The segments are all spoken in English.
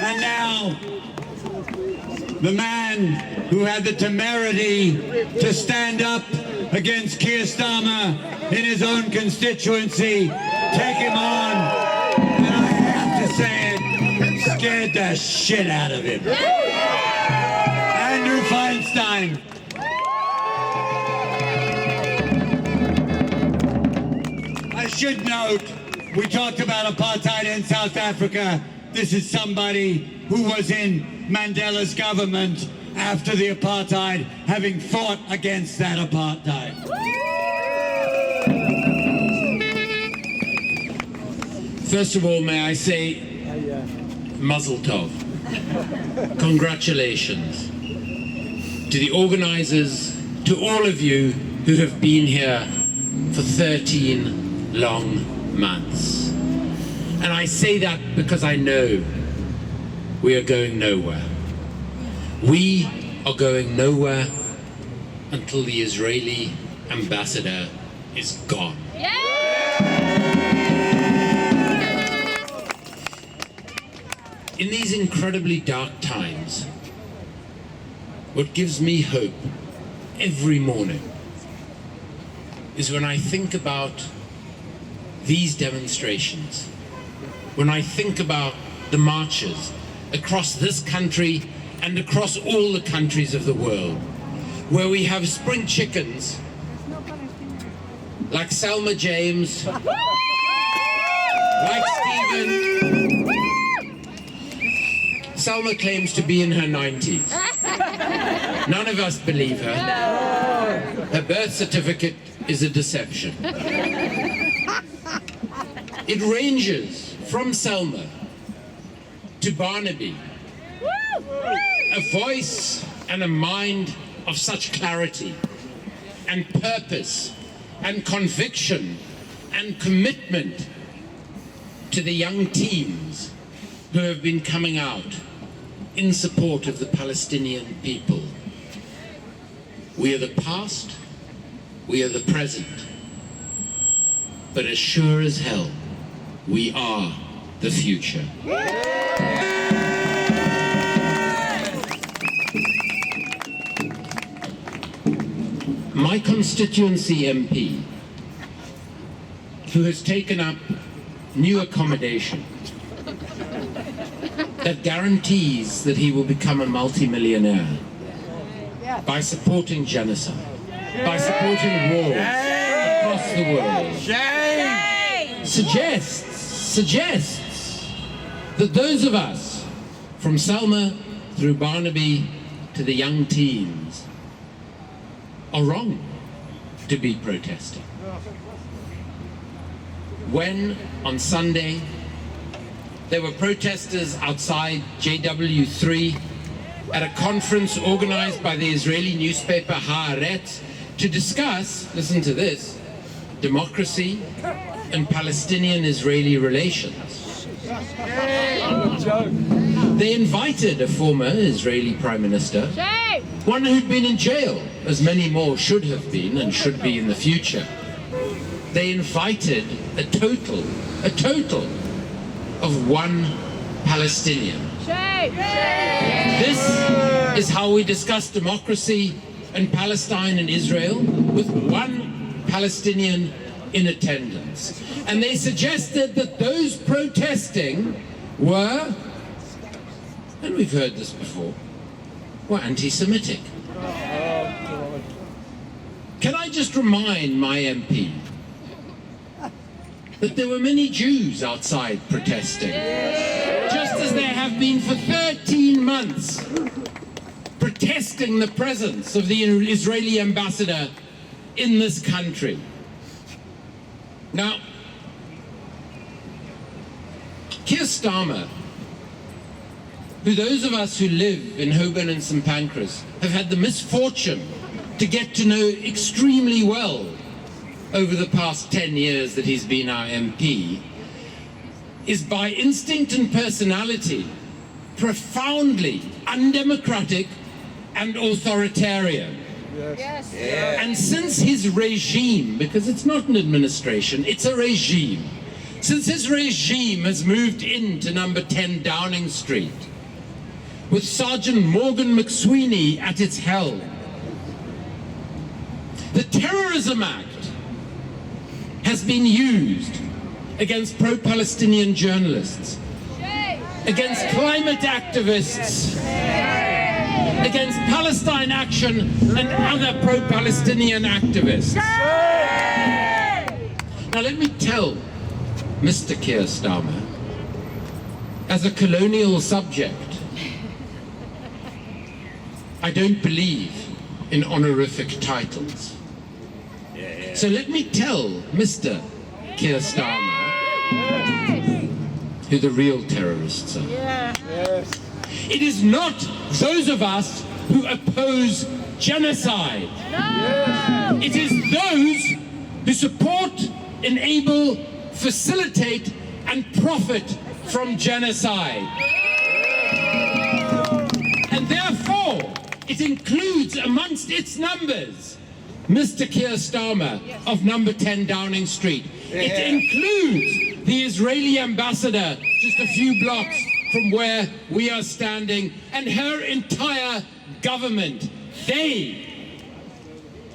And now, the man who had the temerity to stand up against Keir Starmer in his own constituency, take him on, and I have to say it, scared the shit out of him. Andrew Feinstein. I should note, we talked about apartheid in South Africa. This is somebody who was in Mandela's government after the apartheid, having fought against that apartheid. First of all, may I say, Mazel Tov. Congratulations to the organizers, to all of you who have been here for 13 long months. And I say that because I know we are going nowhere. We are going nowhere until the Israeli ambassador is gone. In these incredibly dark times, what gives me hope every morning is when I think about these demonstrations, when I think about the marches across this country and across all the countries of the world, where we have spring chickens like Selma James, like Stephen. Selma claims to be in her 90s. None of us believe her. Her birth certificate is a deception. It ranges from Selma to Barnaby. A voice and a mind of such clarity and purpose and conviction and commitment to the young teams who have been coming out in support of the Palestinian people. We are the past, we are the present, but as sure as hell, we are the future. My constituency MP, who has taken up new accommodation that guarantees that he will become a multi-millionaire by supporting genocide, by supporting wars across the world, suggests that those of us from Selma through Barnaby to the young teens are wrong to be protesting. When on Sunday there were protesters outside JW3 at a conference organized by the Israeli newspaper Haaretz to discuss, listen to this, democracy and Palestinian-Israeli relations. They invited a former Israeli Prime Minister, one who'd been in jail, as many more should have been and should be in the future. They invited a total of one Palestinian. This is how we discuss democracy and Palestine and Israel, with one Palestinian in attendance. And they suggested that those protesting were, and we've heard this before, were anti-Semitic. Can I just remind my MP that there were many Jews outside protesting, just as there have been for 13 months, protesting the presence of the Israeli ambassador in this country. Now, Keir Starmer, who those of us who live in Holborn and St Pancras have had the misfortune to get to know extremely well over the past 10 years that he's been our MP, is by instinct and personality profoundly undemocratic and authoritarian. Yes. And since his regime, because it's not an administration, it's a regime, since his regime has moved into number 10 Downing Street, with Sergeant Morgan McSweeney at its helm. The Terrorism Act has been used against pro-Palestinian journalists, against climate activists, against Palestine Action and other pro-Palestinian activists. Now let me tell Mr. Keir Starmer, as a colonial subject, I don't believe in honorific titles. So let me tell Mr. Keir Starmer who the real terrorists are. It is not those of us who oppose genocide. It is those who support, enable, facilitate and profit from genocide. And therefore, it includes amongst its numbers Mr. Keir Starmer of number 10 Downing Street. It includes the Israeli ambassador just a few blocks from where we are standing, and her entire government. They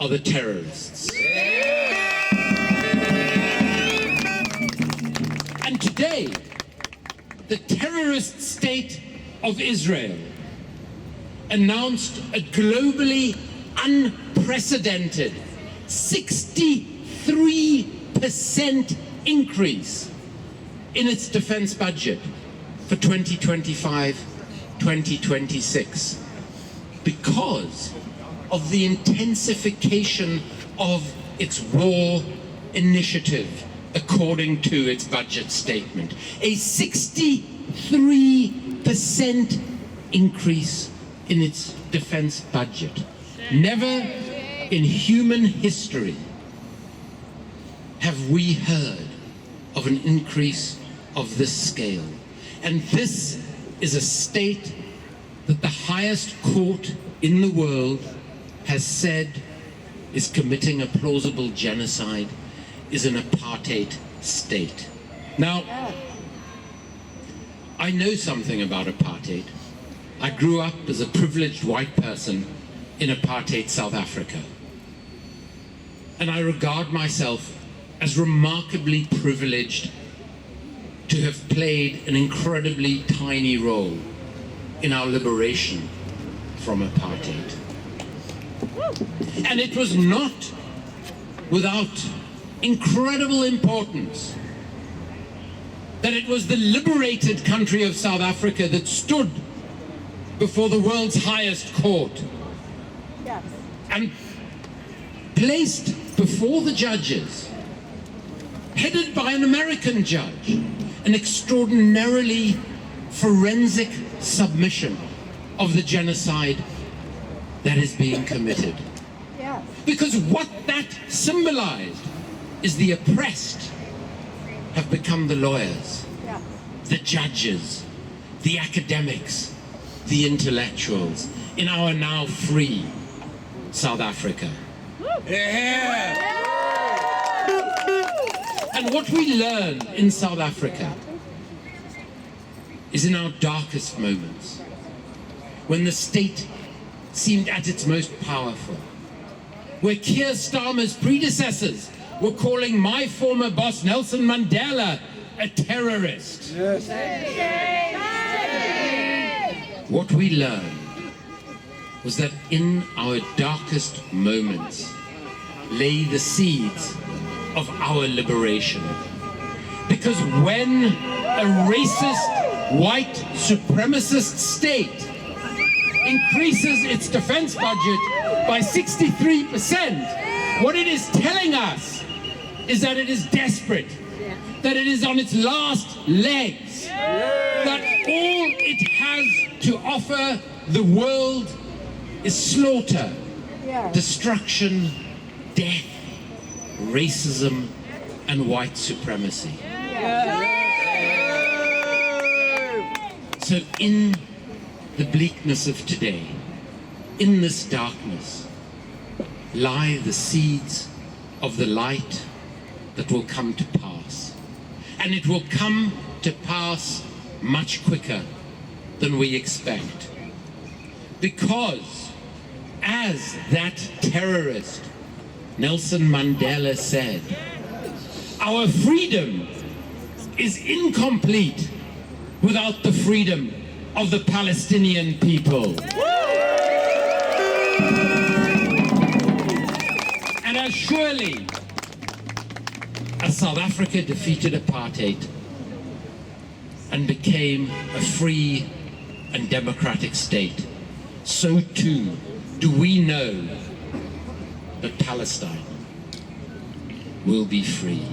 are the terrorists. And today, the terrorist state of Israel announced a globally unprecedented 63% increase in its defense budget for 2025-2026 because of the intensification of its war initiative, according to its budget statement. A 63% increase in its defense budget. Never in human history have we heard of an increase of this scale. And this is a state that the highest court in the world has said is committing a plausible genocide, is an apartheid state. Now, I know something about apartheid. I grew up as a privileged white person in apartheid South Africa. And I regard myself as remarkably privileged to have played an incredibly tiny role in our liberation from apartheid. And it was not without incredible importance that it was the liberated country of South Africa that stood before the world's highest court and placed before the judges, headed by an American judge, an extraordinarily forensic submission of the genocide that is being committed. Because what that symbolized is the oppressed have become the lawyers, the judges, the academics, the intellectuals in our now free South Africa. And what we learn in South Africa is in our darkest moments, when the state seemed at its most powerful, where Keir Starmer's predecessors were calling my former boss Nelson Mandela a terrorist. What we learned was that in our darkest moments lay the seeds of our liberation. Because when a racist, white, supremacist state increases its defense budget by 63%, what it is telling us is that it is desperate, that it is on its last legs, that all it has to offer the world is slaughter, destruction, death, racism, and white supremacy. So in the bleakness of today, in this darkness, lie the seeds of the light that will come to pass. And it will come to pass much quicker than we expect. Because, as that terrorist Nelson Mandela said, our freedom is incomplete without the freedom of the Palestinian people. And as surely as South Africa defeated apartheid and became a free and democratic state, so too do we know that Palestine will be free.